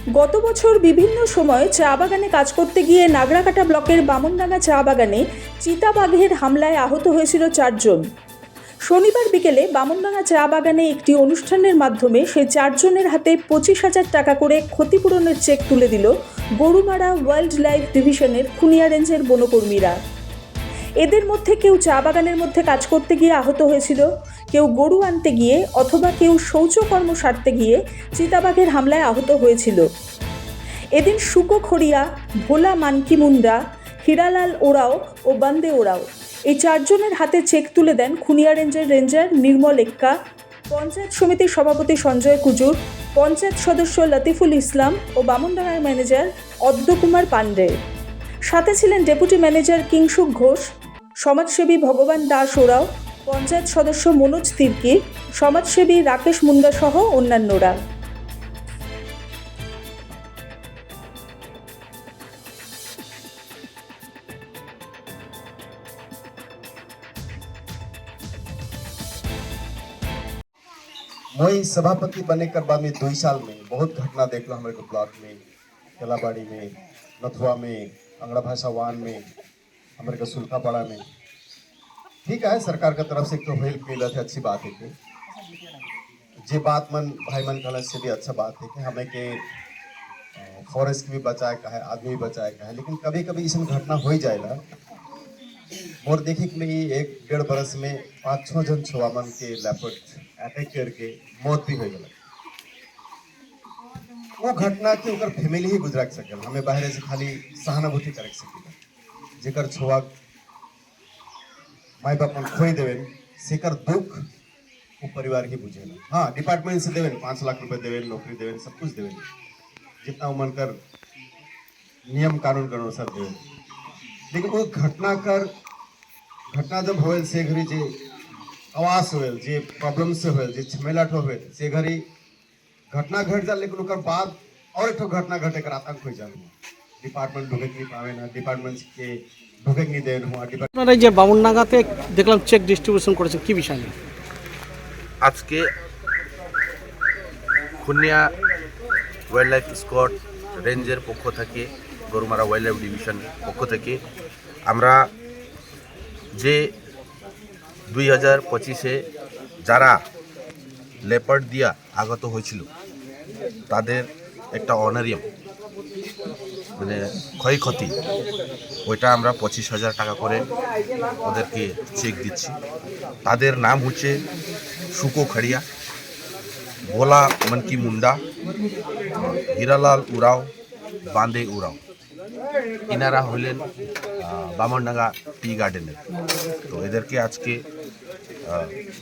গত বছর বিভিন্ন সময় চা বাগানে কাজ করতে গিয়ে নাগরাকাটা ব্লকের বামনডাঙ্গা চা বাগানে চিতাবাঘের হামলায় আহত হয়েছিল 4 জন। শনিবার বিকেলে বামনডাঙ্গা চা বাগানে একটি অনুষ্ঠানের মাধ্যমে সেই 4 জনের হাতে 25,000 টাকা করে ক্ষতিপূরণের চেক তুলে দিল গরুমারা ওয়াইল্ড লাইফ ডিভিশনের খুনিয়া রেঞ্জের বনকর্মীরা। এদের মধ্যে কেউ চা বাগানের মধ্যে কাজ করতে গিয়ে আহত হয়েছিল, কেউ গরু আনতে গিয়ে অথবা কেউ শৌচকর্ম সারতে গিয়ে চিতাবাঘের হামলায় আহত হয়েছিল। এদিন শুকো খড়িয়া, ভোলা মানকি মুন্ডা, হীরালাল ওরাও ও বান্দে ওরাও এই 4 জনের হাতে চেক তুলে দেন খুনিয়া রেঞ্জের রেঞ্জার নির্মল এক্কা, পঞ্চায়েত সমিতির সভাপতি সঞ্জয় কুজুর, পঞ্চায়েত সদস্য লতিফুল ইসলাম ও বামনডাঙ্গার ম্যানেজার অদ্য কুমার পান্ডে। সাথে ছিলেন ডেপুটি ম্যানেজার কিংসুক ঘোষ, সমাজসেবী ভগবান দাস ওরাও, পঞ্চায়েত সদস্য মনোজ তির্কি, সমাজসেবী রাকেশ মুন্ডা সহ অন্যান্যরা। वही सभापति बने कर बाद में 2 साल में बहुत घटना देख लो हमारे को ब्लॉक में, केलाबाड़ी में, नथुआ में, अंगड़ा भाषा वान में, हमारे को सुल्कापाड़ा में। ठीक है, सरकार का तरफ से तो हेल्प मिला था, अच्छी बात है कि जे बात मन भाई मन कहने से भी अच्छा बात है कि हमें के फॉरेस्ट भी बचाए का है, आदमी भी बचाए का है, लेकिन कभी कभी इसमें घटना हो ही जाएगा। और देखिए कि 1-1.5 बरस में 5-6 जन छुआमन के लेपर्ड अटैक करके मौत भी हो गई। वो घटना के ऊपर फैमिली ही गुजरा सके, हमें बाहर से खाली सहानुभूति कर सके। जेकर छुआ माई बाप मन खोई देवेन सेकर दुख वो परिवार ही बुझेला। हाँ, डिपार्टमेंट से देवेन 5 लाख रुपए देवेन, नौकरी देवेन, सब कुछ देवेन, जितना वो मन कर नियम कानून के अनुसार देवेन। लेकिन वो घटना जब होल से घरी जे आवास होल, जे प्रॉब्लम से होल, जे झमेलाट होल से घरी घटना घट जा, लेकिन उकर बाद और एक घटना घटे कर आतंक हो जाए। डिपार्टमेंट ढुके नहीं पावे ना, डिपार्टमेंट के ढुके नहीं देन हुआ। আপনারা এই যে বামনডাঙ্গাতে দেখলাম চেক ডিস্ট্রিবিউশন করেছেন, কি বিষয় নিয়ে? আজকে খুনিয়া ওয়াইল্ড লাইফ স্কোয়াড রেঞ্জের পক্ষ থেকে, গরুমারা ওয়াইল্ড লাইফ ডিভিশন পক্ষ থেকে আমরা যে 2025-এ যারা লেপার্ড দিয়া আগত হয়েছিল তাদের একটা অনারিয়াম মানে ক্ষয়ক্ষতি, ওইটা আমরা 25,000 টাকা করে ওদেরকে চেক দিচ্ছি। তাদের নাম হচ্ছে শুকো খড়িয়া, ভোলা মানকি মুন্ডা, হীরালাল উরাও, বান্দে উরাও। ইনারা হলেন বামনডাঙ্গা টি গার্ডেনের। তো এদেরকে আজকে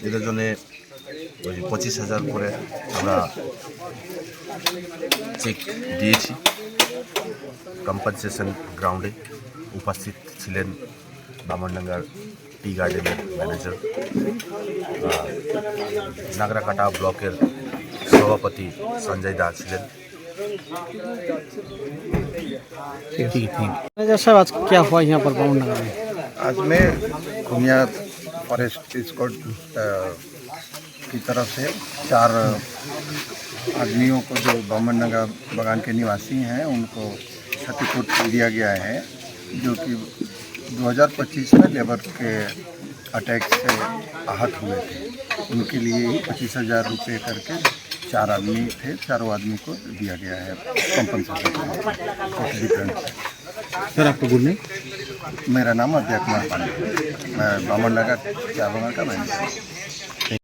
এদের জন্যে ওই 25,000 করে আমরা চেক দিয়েছি। কম্পেনসেশন গ্রাউন্ডে উপস্থিত ছিলেন বামনডাঙ্গার টি গার্ডেনের ম্যানেজার, নাগরাকাটা ব্লকের সভাপতি সঞ্জয় দাস ছিলেন। साहब आज क्या हुआ यहाँ पर बामनडंगा में? आज मैं खुनिया फॉरेस्ट स्क्वाड की तरफ से 4 आदमियों को जो बामनडंगा बागान के निवासी हैं उनको क्षतिपूर्ति दिया गया है, जो कि 2025 में लेबर के अटैक से आहत हुए थे। उनके लिए ही 25,000 रुपये करके 4 आदमी थे, चारों आदमी को दिया गया है कंपनसेशन। सर आपको बोलने? मेरा नाम अजय कुमार पांडे, मैं बामनडंगा चाय बागान का मैनेजर।